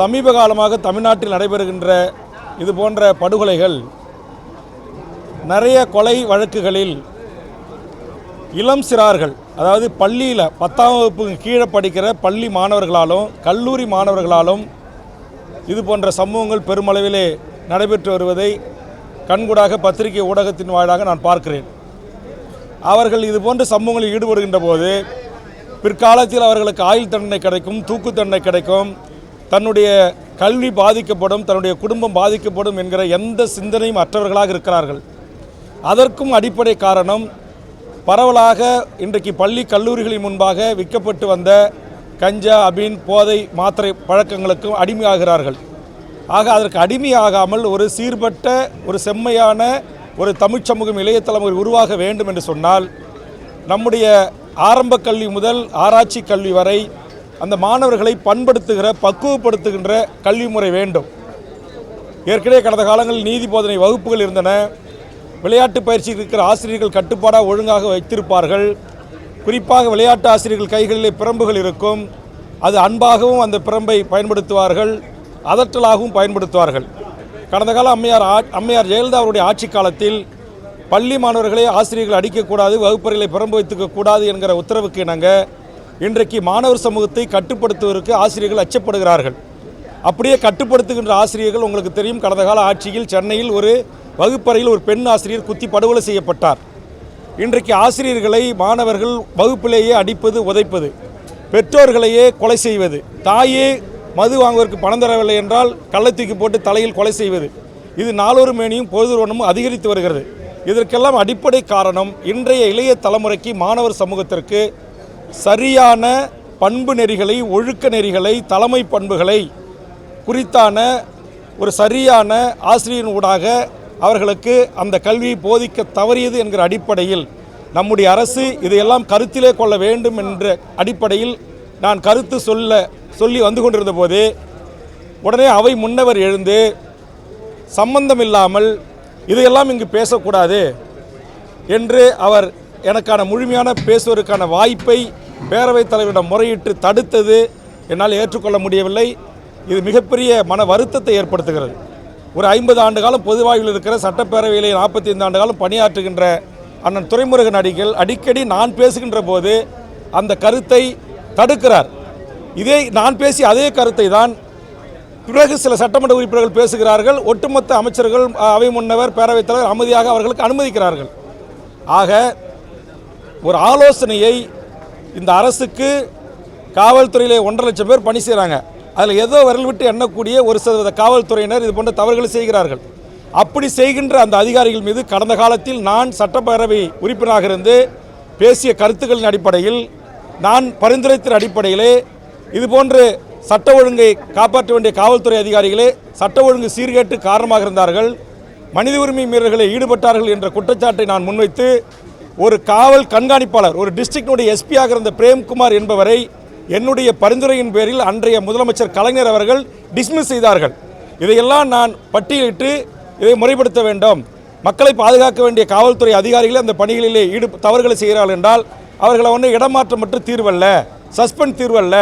சமீப காலமாக தமிழ்நாட்டில் நடைபெறுகின்ற இது போன்ற படுகொலைகள், நிறைய கொலை வழக்குகளில் இளம் சிறார்கள், அதாவது பள்ளியில் 10ஆம் வகுப்புக்கு கீழே படிக்கிற பள்ளி மாணவர்களாலும் கல்லூரி மாணவர்களாலும் இது போன்ற சம்பவங்கள் பெருமளவிலே நடைபெற்று வருவதை கண்கூடாக பத்திரிகை ஊடகத்தின் வாயிலாக நான் பார்க்கிறேன். அவர்கள் இது போன்ற சம்பவங்களில் ஈடுபடுகின்ற போது பிற்காலத்தில் அவர்களுக்கு ஆயுள் தண்டனை கிடைக்கும், தூக்கு தண்டனை கிடைக்கும், தன்னுடைய கல்வி பாதிக்கப்படும், தன்னுடைய குடும்பம் பாதிக்கப்படும் என்கிற எந்த சிந்தனையும் அற்றவர்களாக இருக்கிறார்கள். அதற்கும் அடிப்படை காரணம், பரவலாக இன்றைக்கு பள்ளி கல்லூரிகளின் முன்பாக விற்கப்பட்டு வந்த கஞ்சா, அபீன், போதை மாத்திரை பழக்கங்களுக்கும் அடிமையாகிறார்கள். ஆக அதற்கு அடிமையாகாமல் ஒரு சீர்பட்ட, ஒரு செம்மையான ஒரு தமிழ் சமூகம் இளைய தலைமுறை உருவாக வேண்டும் என்று சொன்னால், நம்முடைய ஆரம்ப கல்வி முதல் ஆராய்ச்சி கல்வி வரை அந்த மாணவர்களை பண்படுத்துகிற, பக்குவப்படுத்துகின்ற கல்வி முறை வேண்டும். ஏற்கனவே கடந்த காலங்களில் நீதி போதனை வகுப்புகள் இருந்தன. விளையாட்டு பயிற்சி இருக்கிற ஆசிரியர்கள் கட்டுப்பாடாக ஒழுங்காக வைத்திருப்பார்கள். குறிப்பாக விளையாட்டு ஆசிரியர்கள் கைகளிலே பிரம்புகள் இருக்கும். அது அன்பாகவும் அந்த பிரம்பை பயன்படுத்துவார்கள், அதற்றலாகவும் பயன்படுத்துவார்கள். கடந்த கால அம்மையார் ஜெயலலிதா அவருடைய ஆட்சி காலத்தில் பள்ளி மாணவர்களை ஆசிரியர்கள் அடிக்கக்கூடாது, வகுப்பறைகளை பிரம்பு வைத்துக்கக்கூடாது என்கிற உத்தரவுக்கு இணங்க இன்றைக்கு மாணவர் சமூகத்தை கட்டுப்படுத்துவதற்கு ஆசிரியர்கள் அச்சப்படுகிறார்கள். அப்படியே கட்டுப்படுத்துகின்ற ஆசிரியர்கள், உங்களுக்கு தெரியும், கடந்த கால ஆட்சியில் சென்னையில் ஒரு வகுப்பறையில் ஒரு பெண் ஆசிரியர் குத்தி படுகொலை செய்யப்பட்டார். இன்றைக்கு ஆசிரியர்களை மாணவர்கள் வகுப்பிலேயே அடிப்பது, உதைப்பது, பெற்றோர்களையே கொலை செய்வது, தாயே மது வாங்குவதற்கு பணம் தரவில்லை என்றால் கள்ளை தூக்கி போட்டு தலையில் கொலை செய்வது, இது நாளொரு மேனியும் பொழுதுவனமும் அதிகரித்து வருகிறது. இதற்கெல்லாம் அடிப்படை காரணம், இன்றைய இளைய தலைமுறைக்கு, மாணவர் சமூகத்திற்கு சரியான பண்பு நெறிகளை, ஒழுக்க நெறிகளை, தலைமை பண்புகளை குறித்தான ஒரு சரியான ஆசிரியரின் ஊடாக அவர்களுக்கு அந்த கல்வியை போதிக்க தவறியது என்கிற அடிப்படையில் நம்முடைய அரசு இதையெல்லாம் கருத்திலே கொள்ள வேண்டும் என்ற அடிப்படையில் நான் கருத்து சொல்லி வந்து கொண்டிருந்த போது உடனே அவை முன்னவர் எழுந்து, சம்பந்தமில்லாமல் இதையெல்லாம் இங்கு பேசக்கூடாது என்று அவர் எனக்கான முழுமையான பேசுவதற்கான வாய்ப்பை பேரவைத் தலைவரிடம் முறையிட்டு தடுத்தது என்னால் ஏற்றுக்கொள்ள முடியவில்லை. இது மிகப்பெரிய மன வருத்தத்தை ஏற்படுத்துகிறது. ஒரு 50 ஆண்டு காலம் பொதுவாழ்வில் இருக்கிற, சட்டப்பேரவையிலே 45 ஆண்டு காலம் பணியாற்றுகின்ற அண்ணன் துரைமுருகன் அடிக்கடி நான் பேசுகின்ற போது அந்த கருத்தை தடுக்கிறார். இதே நான் பேசிய அதே கருத்தை தான் பிறகு சில சட்டமன்ற உறுப்பினர்கள் பேசுகிறார்கள். ஒட்டுமொத்த அமைச்சர்கள், அவை முன்னவர், பேரவைத் தலைவர் அமைதியாக அவர்களுக்கு அனுமதிக்கிறார்கள். ஆக ஒரு ஆலோசனையை இந்த அரசுக்கு காவல்துறையிலே 1.5 லட்சம் பேர் பணி செய்கிறாங்க. அதில் ஏதோ விரல் விட்டு எண்ணக்கூடிய 1% காவல்துறையினர் இது போன்ற தவறுகளை செய்கிறார்கள். அப்படி செய்கின்ற அந்த அதிகாரிகள் மீது கடந்த காலத்தில் நான் சட்டப்பேரவை உறுப்பினராக இருந்து பேசிய கருத்துக்களின் அடிப்படையில், நான் பரிந்துரைத்த அடிப்படையிலே இதுபோன்று சட்ட ஒழுங்கை காப்பாற்ற வேண்டிய காவல்துறை அதிகாரிகளே சட்ட ஒழுங்கு சீர்கேட்டு காரணமாக இருந்தார்கள், மனித உரிமை மீறல்களில் ஈடுபட்டார்கள் என்ற குற்றச்சாட்டை நான் முன்வைத்து ஒரு காவல் கண்காணிப்பாளர், ஒரு டிஸ்ட்ரிக்டினுடைய எஸ்பியாக இருந்த பிரேம்குமார் என்பவரை என்னுடைய பரிந்துரையின் பேரில் அன்றைய முதலமைச்சர் கலைஞர் அவர்கள் டிஸ்மிஸ் செய்தார்கள். இதையெல்லாம் நான் பட்டியலிட்டு இதை முறைப்படுத்த வேண்டும். மக்களை பாதுகாக்க வேண்டிய காவல்துறை அதிகாரிகளே அந்த பணிகளிலே தவறுகளை செய்கிறார்கள் என்றால் அவர்களை ஒன்று இடமாற்றம் மற்றும் தீர்வல்ல, சஸ்பெண்ட் தீர்வல்ல,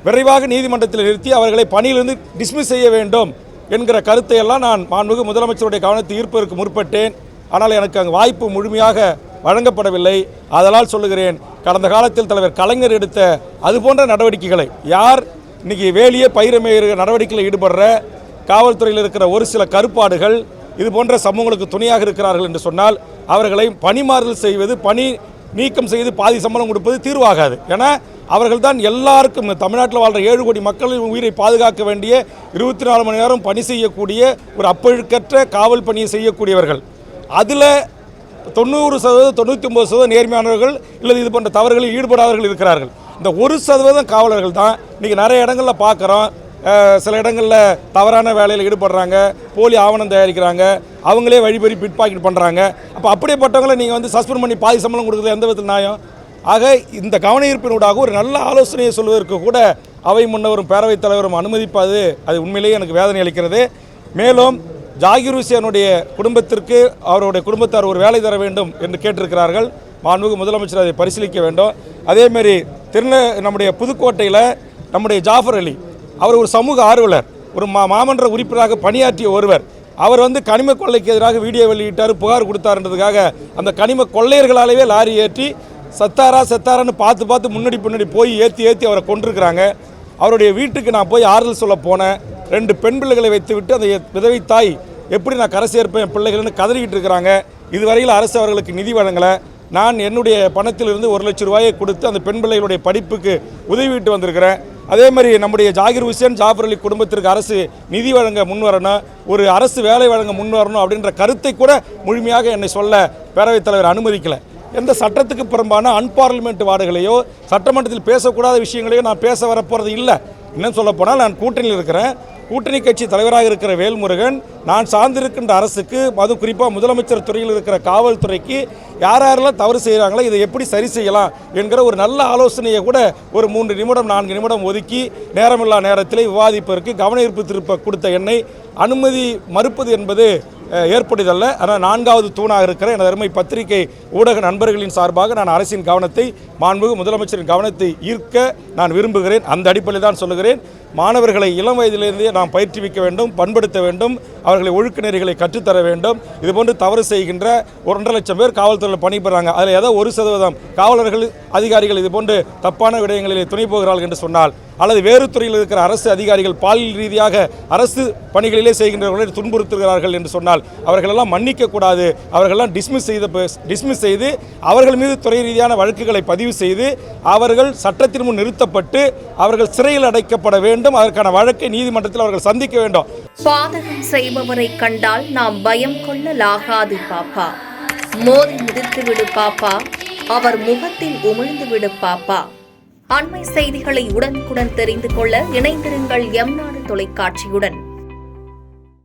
விரைவாக நீதிமன்றத்தில் நிறுத்தி அவர்களை பணியிலிருந்து டிஸ்மிஸ் செய்ய வேண்டும் என்கிற கருத்தை எல்லாம் நான் மாண்புமிகு முதலமைச்சருடைய கவனத்தை ஈர்ப்பதற்கு முற்பட்டேன். ஆனால் எனக்கு அங்கு வாய்ப்பு முழுமையாக வழங்கப்படவில்லை. அதனால் சொல்லுகிறேன், கடந்த காலத்தில் தலைவர் கலைஞர் எடுத்த அதுபோன்ற நடவடிக்கைகளை, யார் இன்றைக்கி வேலியே பயிரமேறுகிற நடவடிக்கையில் ஈடுபடுற காவல்துறையில் இருக்கிற ஒரு சில கருப்பாடுகள் இது போன்ற சமூகங்களுக்கு துணையாக இருக்கிறார்கள் என்று சொன்னால் அவர்களை பணிமாறுதல் செய்வது, பணி நீக்கம் செய்து பாதி சம்பளம் கொடுப்பது தீர்வாகாது. ஏன்னா அவர்கள் தான் எல்லாருக்கும், தமிழ்நாட்டில் வாழ்கிற 7 கோடி மக்களின் உயிரை பாதுகாக்க வேண்டிய 24 மணி நேரம் பணி செய்யக்கூடிய ஒரு அப்பழுக்கற்ற காவல் பணியை செய்யக்கூடியவர்கள். அதில் 90%, 99% நேர்மையானவர்கள் இல்லை இது போன்ற தவறுகளில் ஈடுபடாதவர்கள் இருக்கிறார்கள். இந்த 1% காவலர்கள் தான் இன்றைக்கி நிறைய இடங்களில் பார்க்குறோம். சில இடங்களில் தவறான வேலையில் ஈடுபடுறாங்க, போலி ஆவணம் தயாரிக்கிறாங்க, அவங்களே வழிபறி பிட் பாக்கெட் பண்ணுறாங்க. அப்போ அப்படிப்பட்டவங்களை நீங்கள் வந்து சஸ்பெண்ட் பண்ணி பாதி சம்பளம் கொடுக்குறது எந்த விதத்தில் நியாயம்? ஆக இந்த கவன ஈர்ப்பினூடாக ஒரு நல்ல ஆலோசனையை சொல்வதற்கு கூட அவை முன்னவரும் பேரவைத் தலைவரும் அனுமதிப்பது அது உண்மையிலேயே எனக்கு வேதனை அளிக்கிறது. மேலும் ஜாகிர் ஹுசேனுடைய குடும்பத்திற்கு அவருடைய குடும்பத்தார் ஒரு வேலை தர வேண்டும் என்று கேட்டிருக்கிறார்கள். மாண்புமிகு முதலமைச்சர் அதை பரிசீலிக்க வேண்டும். அதேமாரி நம்முடைய புதுக்கோட்டையில் நம்முடைய ஜாஃபர் அலி அவர் ஒரு சமூக ஆர்வலர். ஒரு மாமன்ற உறுப்பினராக பணியாற்றிய ஒருவர். அவர் வந்து கனிம கொள்ளைக்கு எதிராக வீடியோ வெளியிட்டார், புகார் கொடுத்தாருன்றதுக்காக அந்த கனிம கொள்ளையர்களாலேயே லாரி ஏற்றி செத்தாரான்னு பார்த்து முன்னாடி போய் ஏற்றி அவரை கொண்டிருக்கிறாங்க. அவருடைய வீட்டுக்கு நான் போய் ஆறுதல் சொல்ல போனேன். 2 பெண் பிள்ளைகளை வைத்துவிட்டு அந்த விதவை தாய் எப்படி நான் கரை சேர்ப்பேன் என் பிள்ளைகள்னு கதறிக்கிட்டு இருக்கிறாங்க. இதுவரையில் அரசு அவர்களுக்கு நிதி வழங்கலை. நான் என்னுடைய பணத்திலிருந்து 1 லட்சம் ரூபாயை கொடுத்து அந்த பெண் பிள்ளைகளுடைய படிப்புக்கு உதவிட்டு வந்திருக்கிறேன். அதே மாதிரி நம்முடைய ஜாகிர் ஹுசேன், ஜாஃபர் அலி குடும்பத்திற்கு அரசு நிதி வழங்க முன்வரணும், ஒரு அரசு வேலை வழங்க முன்வரணும் அப்படின்ற கருத்தை கூட முழுமையாக என்னை சொல்ல பேரவைத் தலைவர் அனுமதிக்கலை. எந்த சட்டத்துக்கு புறம்பான அன்பார்லிமெண்ட் வார்டுகளையோ சட்டமன்றத்தில் பேசக்கூடாத விஷயங்களையோ நான் பேச வரப்போகிறது இல்லை. இன்னும் சொல்லப்போனால் நான் கூட்டணியில் இருக்கிறேன். கூட்டணி கட்சி தலைவராக இருக்கிற வேல்முருகன் நான் சார்ந்திருக்கின்ற அரசுக்கு, அது குறிப்பாக முதலமைச்சர் துறையில் இருக்கிற காவல்துறைக்கு யாரெல்லாம் தவறு செய்கிறாங்களோ இதை எப்படி சரி செய்யலாம் என்கிற ஒரு நல்ல ஆலோசனையை கூட ஒரு 3 நிமிடம் 4 நிமிடம் ஒதுக்கி நேரமில்லா நேரத்தில் விவாதிப்பதற்கு கவன ஈர்ப்பு திருப்ப கொடுத்த என்னை அனுமதி மறுப்பது என்பது ஏற்படுதல்ல. ஆனால் 4வது தூணாக இருக்கிற எனது அருமை பத்திரிகை ஊடக நண்பர்களின் சார்பாக நான் அரசின் கவனத்தை, மாண்புமிகு முதலமைச்சரின் கவனத்தை ஈர்க்க நான் விரும்புகிறேன். அந்த அடிப்படையில் தான் சொல்லுகிறேன், மாணவர்களை இளம் வயதிலிருந்தே நாம் பயிற்றுவிக்க வேண்டும், பண்படுத்த வேண்டும், அவர்களை ஒழுக்க நெறிகளை கற்றுத்தர வேண்டும். இதுபோன்று தவறு செய்கின்ற 1.5 லட்சம் பேர் காவல்துறையில் பணிபுரிகிறாங்க. அதில் ஏதோ 1% காவலர்கள், அதிகாரிகள் இதுபோன்று தப்பான விடயங்களிலே துணை போகிறார்கள் என்று சொன்னால், அல்லது வேறு துறையில் இருக்கிற அரசு அதிகாரிகள் பாலியல் ரீதியாக அரசு பணிகளிலே செய்கின்றவர்களை துன்புறுத்துகிறார்கள் என்று சொன்னால் அவர்களெல்லாம் மன்னிக்கக்கூடாது. அவர்களெல்லாம் டிஸ்மிஸ் செய்து அவர்கள் மீது துறை ரீதியான வழக்குகளை பதிவு செய்து அவர்கள் சட்டத்தின் முன் நிறுத்தப்பட்டு அவர்கள் சிறையில் அடைக்கப்பட வேண்டும். அதற்கான வழக்கை நீதிமன்றத்தில் அவர்கள் சந்திக்க வேண்டும். பாதகம் செய்பவரை கண்டால் நாம் பயம் கொள்ளலாகாது பாப்பா. மோதி மிதித்து விடு பாப்பா, அவர் முகத்தில் உமிழ்ந்து விடு பாப்பா. அண்மை செய்திகளை உடனுக்குடன் தெரிந்து கொள்ள இணைந்திருங்கள் எம் நாடு தொலைக்காட்சியுடன்.